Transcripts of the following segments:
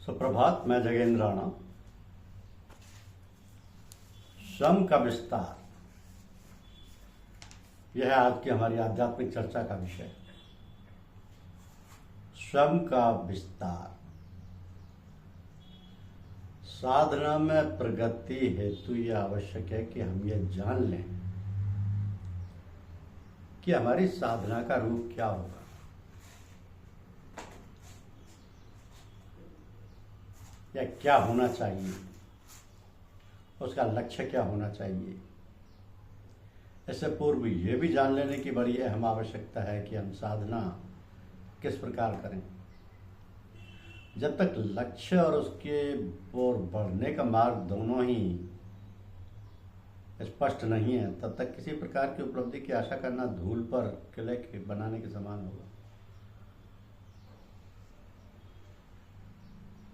सुप्रभात। मैं जगेंद्र राणा। श्रम का विस्तार, यह है आज की हमारी आध्यात्मिक चर्चा का विषय। श्रम का विस्तार। साधना में प्रगति हेतु यह आवश्यक है कि हम ये जान लें कि हमारी साधना का रूप क्या होगा, या क्या होना चाहिए, उसका लक्ष्य क्या होना चाहिए। इससे पूर्व ये भी जान लेने की बड़ी अहम आवश्यकता है कि हम साधना किस प्रकार करें। जब तक लक्ष्य और उसके ओर बढ़ने का मार्ग दोनों ही स्पष्ट नहीं है, तब तक किसी प्रकार की उपलब्धि की आशा करना धूल पर किले के बनाने के समान होगा।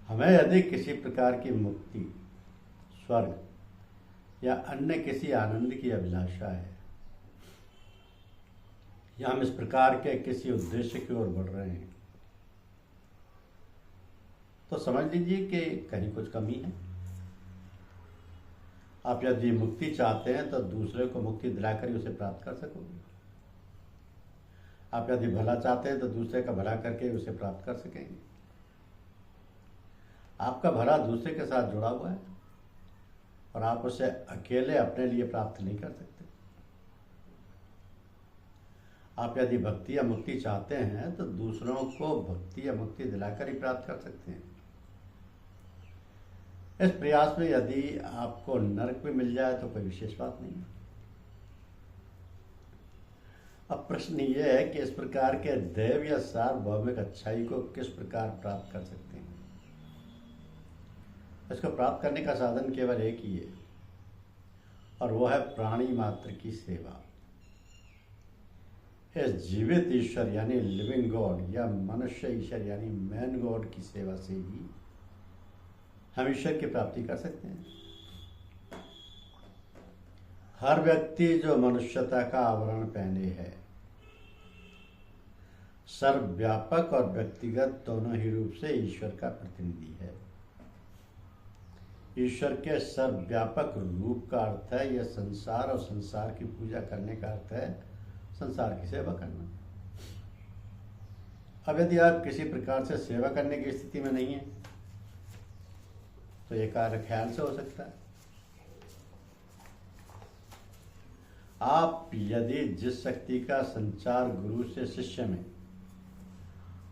हमें यदि किसी प्रकार की मुक्ति, स्वर्ग या अन्य किसी आनंद की अभिलाषा है, या हम इस प्रकार के किसी उद्देश्य की ओर बढ़ रहे हैं, तो समझ लीजिए कि कहीं कुछ कमी है। आप यदि मुक्ति चाहते हैं तो दूसरे को मुक्ति दिलाकर ही उसे प्राप्त कर सकोगे। आप यदि भला चाहते हैं तो दूसरे का भला करके उसे प्राप्त कर सकेंगे। आपका भला दूसरे के साथ जुड़ा हुआ है और आप उसे अकेले अपने लिए प्राप्त नहीं कर सकते। आप यदि भक्ति या मुक्ति चाहते हैं तो दूसरों को भक्ति या मुक्ति दिलाकर ही प्राप्त कर सकते हैं। इस प्रयास में यदि आपको नरक भी मिल जाए तो कोई विशेष बात नहीं है। अब प्रश्न यह है कि इस प्रकार के दैव या सार्वभौमिक अच्छाई को किस प्रकार प्राप्त कर सकते हैं। इसको प्राप्त करने का साधन केवल एक ही है, और वह है प्राणी मात्र की सेवा। इस जीवित ईश्वर यानी लिविंग गॉड या मनुष्य ईश्वर यानी मैन गॉड की सेवा से ही हम ईश्वर की प्राप्ति कर सकते हैं। हर व्यक्ति जो मनुष्यता का आवरण पहने है, सर्वव्यापक और व्यक्तिगत दोनों ही रूप से ईश्वर का प्रतिनिधि है। ईश्वर के सर्वव्यापक रूप का अर्थ है यह संसार, और संसार की पूजा करने का अर्थ है संसार की सेवा करना। अब यदि आप किसी प्रकार से सेवा करने की स्थिति में नहीं है तो ये कार्य ख्याल से हो सकता है। आप यदि जिस शक्ति का संचार गुरु से शिष्य में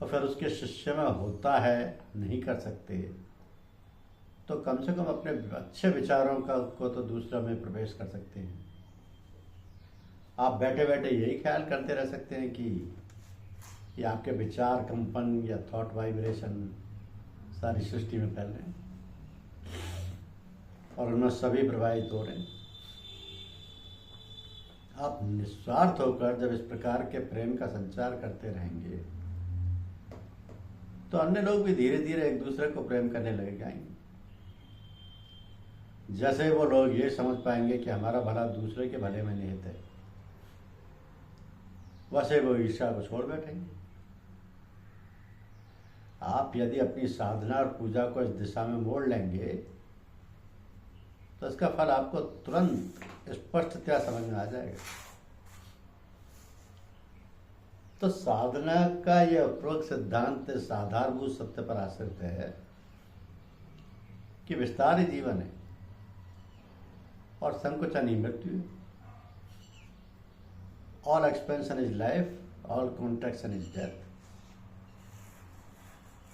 और फिर उसके शिष्य में होता है नहीं कर सकते, तो कम से कम अपने अच्छे विचारों को तो दूसरा में प्रवेश कर सकते हैं। आप बैठे बैठे यही ख्याल करते रह सकते हैं कि आपके विचार कंपन या थॉट वाइब्रेशन सारी सृष्टि में फैल रहे हैं और उनमें सभी प्रवाहित हो रहे हैं। आप निस्वार्थ होकर जब इस प्रकार के प्रेम का संचार करते रहेंगे तो अन्य लोग भी धीरे धीरे एक दूसरे को प्रेम करने लगे जाएंगे। जैसे वो लोग ये समझ पाएंगे कि हमारा भला दूसरे के भले में निहित है, वैसे वो ईर्ष्या को छोड़ बैठेंगे। आप यदि अपनी साधना और पूजा को इस दिशा में मोड़ लेंगे तो इसका फल आपको तुरंत स्पष्टतया समझ में आ जाएगा। तो साधना का यह उपरोक्त सिद्धांत इस आधारभूत सत्य पर आश्रित है कि विस्तार ही जीवन है और संकुचन ही मृत्यु है। All expansion is life, all contraction is death.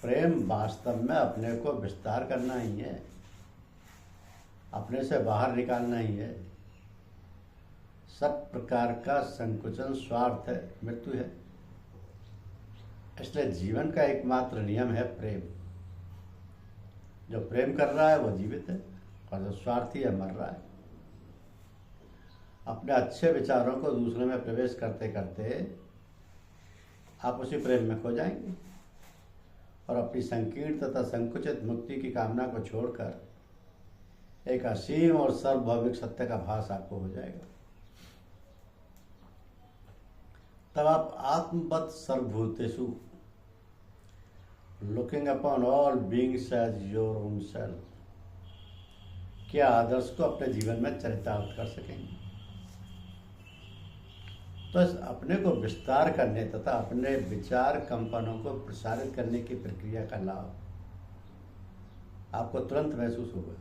प्रेम वास्तव में अपने को विस्तार करना ही है, अपने से बाहर निकालना ही है। सब प्रकार का संकुचन स्वार्थ है, मृत्यु है। इसलिए जीवन का एकमात्र नियम है प्रेम। जो प्रेम कर रहा है वो जीवित है, और जो स्वार्थी है मर रहा है। अपने अच्छे विचारों को दूसरे में प्रवेश करते करते आप उसी प्रेम में खो जाएंगे और अपनी संकीर्ण तथा संकुचित मुक्ति की कामना को छोड़कर एक असीम और सर्वभौमिक सत्य का भास आपको हो जाएगा। तब आप आत्मवत् सर्वभूतेषु looking upon all beings as your own self के आदर्श को अपने जीवन में चरितार्थ कर सकेंगे। तो इस अपने को विस्तार करने तथा अपने विचार कंपनों को प्रसारित करने की प्रक्रिया का लाभ आपको तुरंत महसूस होगा।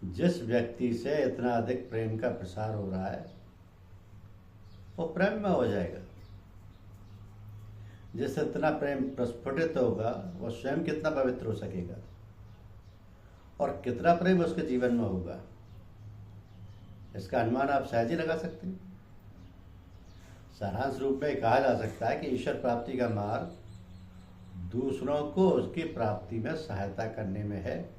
जिस व्यक्ति से इतना अधिक प्रेम का प्रसार हो रहा है वो प्रेम में हो जाएगा। जिससे इतना प्रेम प्रस्फुटित होगा वो स्वयं कितना पवित्र हो सकेगा और कितना प्रेम उसके जीवन में होगा, इसका अनुमान आप सहज ही लगा सकते हैं। सारांश रूप में कहा जा सकता है कि ईश्वर प्राप्ति का मार्ग दूसरों को उसकी प्राप्ति में सहायता करने में है,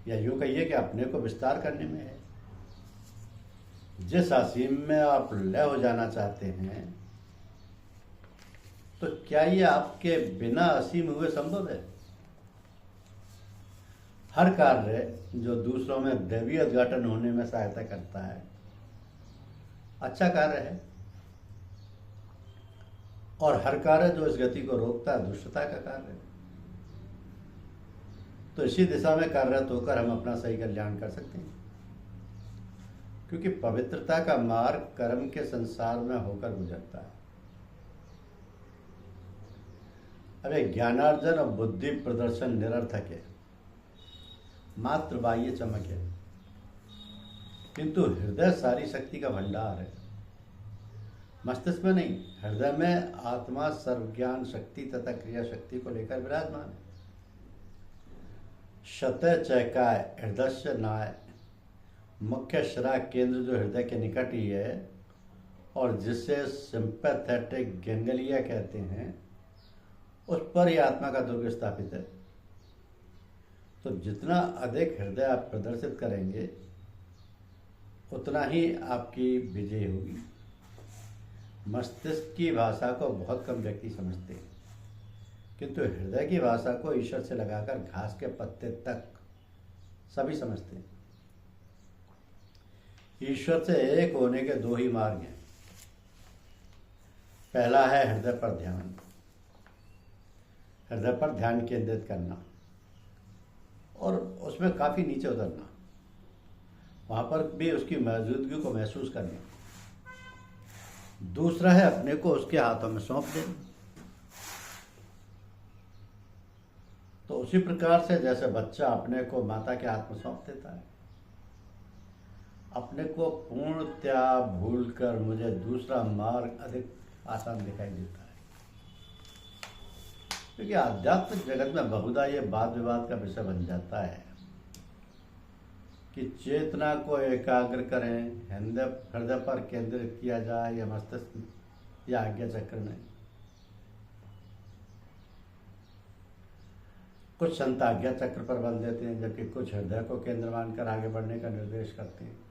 या यूं कहिए कि अपने को विस्तार करने में है। जिस असीम में आप लय हो जाना चाहते हैं, तो क्या ये आपके बिना असीम हुए संभव है? हर कार्य जो दूसरों में दैवीय उद्घाटन होने में सहायता करता है अच्छा कार्य है, और हर कार्य जो इस गति को रोकता है दुष्टता का कार्य है। तो इसी दिशा में कार्यरत होकर हम अपना सही कल्याण कर सकते हैं, क्योंकि पवित्रता का मार्ग कर्म के संसार में होकर गुजरता है। अरे ज्ञानार्जन और बुद्धि प्रदर्शन निरर्थक है, मात्र बाह्य चमक है, किंतु हृदय सारी शक्ति का भंडार है। मस्तिष्क में नहीं, हृदय में आत्मा सर्वज्ञान शक्ति तथा क्रिया शक्ति को लेकर विराजमान है। शतः चैकाय हृदय नाय, मुख्य शिरा केंद्र जो हृदय के निकट ही है और जिसे सिंपैथेटिक गैंग्लिया कहते हैं, उस पर ही आत्मा का दुर्ग स्थापित है। तो जितना अधिक हृदय आप प्रदर्शित करेंगे उतना ही आपकी विजय होगी। मस्तिष्क की भाषा को बहुत कम व्यक्ति समझते हैं, किंतु हृदय की भाषा को ईश्वर से लगाकर घास के पत्ते तक सभी समझते हैं। ईश्वर से एक होने के दो ही मार्ग हैं। पहला है हृदय पर ध्यान, हृदय पर ध्यान केंद्रित करना और उसमें काफी नीचे उतरना, वहां पर भी उसकी मौजूदगी को महसूस करना। दूसरा है अपने को उसके हाथों में सौंप देना। तो उसी प्रकार से जैसे बच्चा अपने को माता के हाथ में सौंप देता है, अपने को पूर्णतया भूलकर मुझे दूसरा मार्ग अधिक आसान दिखाई देता है। क्योंकि आध्यात्मिक जगत में बहुधा ये वाद विवाद का विषय बन जाता है कि चेतना को एकाग्र करें, हृदय पर केंद्रित किया जाए या मस्तिष्क या आज्ञा चक्र में। कुछ संत आज्ञा चक्र पर बल देते हैं, जबकि कुछ हृदय को केंद्र मानकर आगे बढ़ने का निर्देश करते हैं।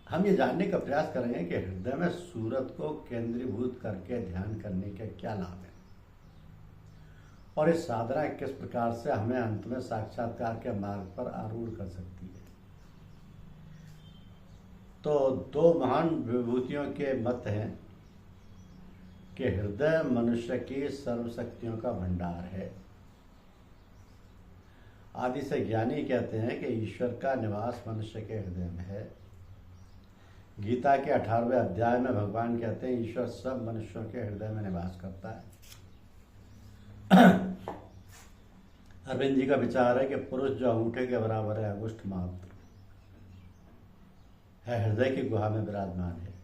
हम ये जानने का प्रयास करेंगे कि हृदय में सूरत को केंद्रीभूत करके ध्यान करने के क्या लाभ हैं और इस साधना किस प्रकार से हमें अंत में साक्षात्कार के मार्ग पर आरूढ़ कर सकती है। तो दो महान विभूतियों के मत हैं कि हृदय मनुष्य की सर्वशक्तियों का भंडार है। आदि से ज्ञानी कहते हैं कि ईश्वर का निवास मनुष्य के हृदय में है। गीता के 18वें अध्याय में भगवान कहते हैं ईश्वर सब मनुष्यों के हृदय में निवास करता है। अरविंद जी का विचार है कि पुरुष जो अंगूठे के बराबर है, अंगुष्ठ मात्र है, हृदय की गुहा में विराजमान है।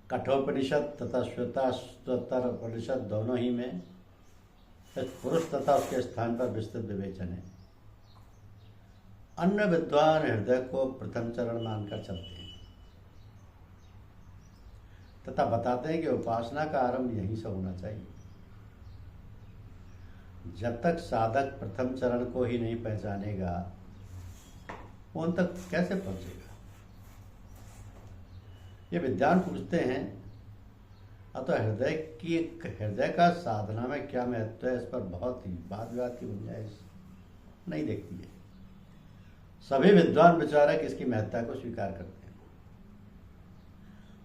कठोपनिषद तथा श्वेताश्वतर उपनिषद दोनों ही में इस पुरुष तथा उसके स्थान पर विस्तृत विवेचन है। अन्य विद्वान हृदय को प्रथम चरण मानकर चलते हैं तथा बताते हैं कि उपासना का आरंभ यहीं से होना चाहिए। जब तक साधक प्रथम चरण को ही नहीं पहचानेगा वो उन तक कैसे पहुंचेगा? ये विद्वान पूछते हैं, अतः हृदय का साधना में क्या महत्व है? इस पर बहुत ही वाद विवाद की गुंजाइश नहीं देखती है। सभी विद्वान विचारक इसकी महत्ता को स्वीकार करते हैं।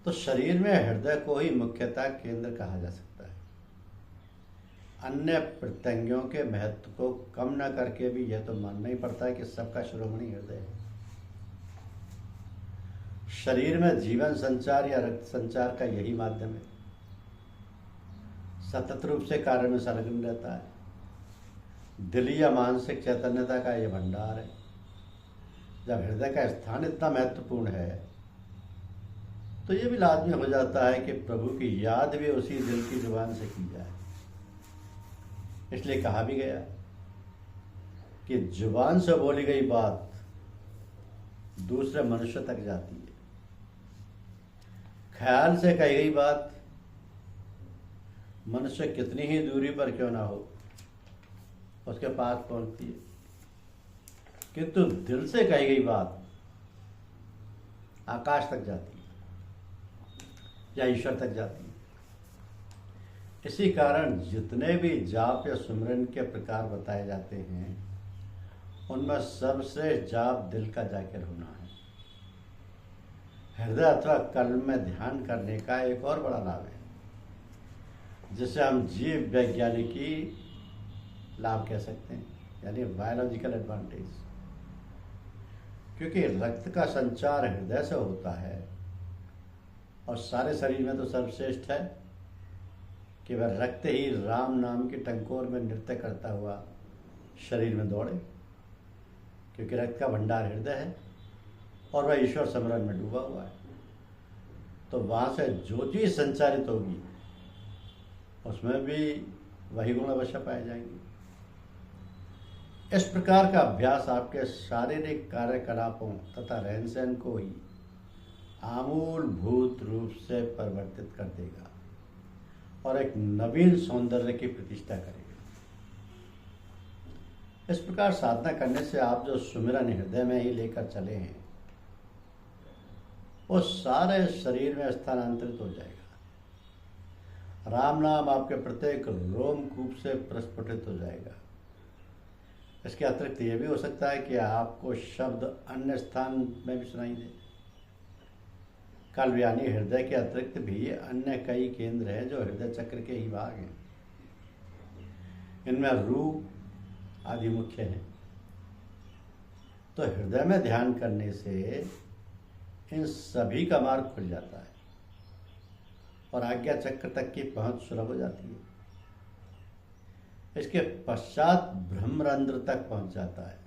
तो शरीर में हृदय को ही मुख्यतः केंद्र कहा जा सकता है। अन्य प्रत्यंगों के महत्व को कम न करके भी यह तो मानना ही पड़ता है कि सबका शिरोमणि हृदय है। शरीर में जीवन संचार या रक्त संचार का यही माध्यम है। सतत रूप से कार्य में संलग्न रहता है। दिल या मानसिक चैतन्यता का यह भंडार है। जब हृदय का स्थान इतना महत्वपूर्ण है तो यह भी लाजमी हो जाता है कि प्रभु की याद भी उसी दिल की जुबान से की जाए। इसलिए कहा भी गया कि जुबान से बोली गई बात दूसरे मनुष्य तक जाती है, ख्याल से कही गई बात मनुष्य कितनी ही दूरी पर क्यों ना हो उसके पास पहुंचती है, किंतु दिल से कही गई बात आकाश तक जाती है या ईश्वर तक जाती है। इसी कारण जितने भी जाप या सुमरन के प्रकार बताए जाते हैं उनमें सबश्रेष्ठ जाप दिल का जाकिर होना है। हृदय अथवा कल्प में ध्यान करने का एक और बड़ा लाभ है जिसे हम जीव वैज्ञानिकी लाभ कह सकते हैं, यानी बायोलॉजिकल एडवांटेज। क्योंकि रक्त का संचार हृदय से होता है और सारे शरीर में तो सर्वश्रेष्ठ है कि वह रक्त ही राम नाम की टंकोर में नृत्य करता हुआ शरीर में दौड़े, क्योंकि रक्त का भंडार हृदय है और वह ईश्वर स्मरण में डूबा हुआ है। तो वहाँ से जो चीज संचारित होगी उसमें भी वही गुण अवश्य पाए जाएंगे। इस प्रकार का अभ्यास आपके शारीरिक कार्यकलापों तथा रहन सहन को ही आमूलभूत रूप से परिवर्तित कर देगा और एक नवीन सौंदर्य की प्रतिष्ठा करेगा। इस प्रकार साधना करने से आप जो सुमिरन हृदय में ही लेकर चले हैं वो सारे शरीर में स्थानांतरित हो जाएगा। राम नाम आपके प्रत्येक रोमकूप से प्रस्फुटित हो जाएगा। इसके अतिरिक्त यह भी हो सकता है कि आपको शब्द अन्य स्थान में भी सुनाई दे। कल्प यानी हृदय के अतिरिक्त भी अन्य कई केंद्र हैं जो हृदय चक्र के ही भाग हैं। इनमें रूप आदि मुख्य हैं। तो हृदय में ध्यान करने से इन सभी का मार्ग खुल जाता है और आज्ञा चक्र तक की पहुंच सुलभ हो जाती है। इसके पश्चात ब्रह्मरंध्र तक पहुंच जाता है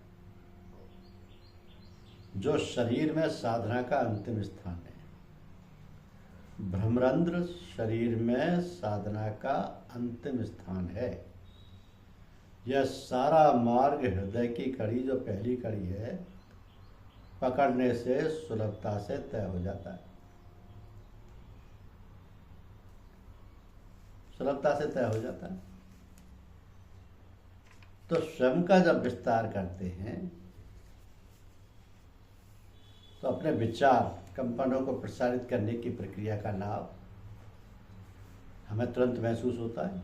जो शरीर में साधना का अंतिम स्थान है। ब्रह्मरंध्र शरीर में साधना का अंतिम स्थान है। यह सारा मार्ग हृदय की कड़ी जो पहली कड़ी है पकड़ने से सुलभता से तय हो जाता है। सुलभता से तय हो जाता है। तो स्वयं का जब विस्तार करते हैं तो अपने विचार कंपनों को प्रसारित करने की प्रक्रिया का लाभ हमें तुरंत महसूस होता है।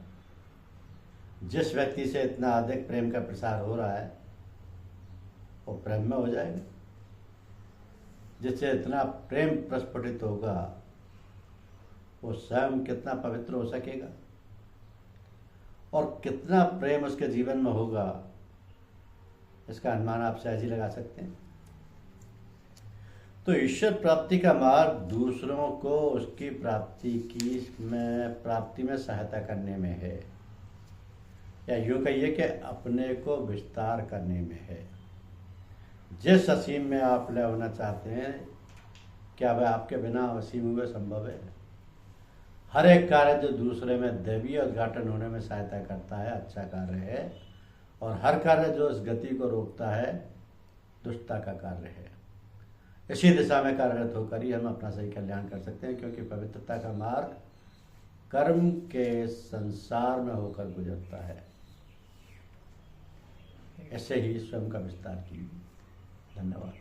जिस व्यक्ति से इतना अधिक प्रेम का प्रसार हो रहा है वो प्रेम में हो जाएगा। जिससे इतना प्रेम प्रस्फुटित होगा वो स्वयं कितना पवित्र हो सकेगा और कितना प्रेम उसके जीवन में होगा इसका अनुमान आप सहज ही लगा सकते हैं। तो ईश्वर प्राप्ति का मार्ग दूसरों को उसकी प्राप्ति में सहायता करने में है, या यूँ कहिए कि अपने को विस्तार करने में है। जिस असीम में आप लय होना चाहते हैं क्या वह आपके बिना असीम हुए संभव है? हर एक कार्य जो दूसरे में दैवीय उद्घाटन होने में सहायता करता है अच्छा कार्य है, और हर कार्य जो इस गति को रोकता है दुष्टता का कार्य है। इसी दिशा में कार्यरत होकर ही हम अपना सही कल्याण कर सकते हैं, क्योंकि पवित्रता का मार्ग कर्म के संसार में होकर गुजरता है। ऐसे ही स्वयं का विस्तार कीजिए। धन्यवाद।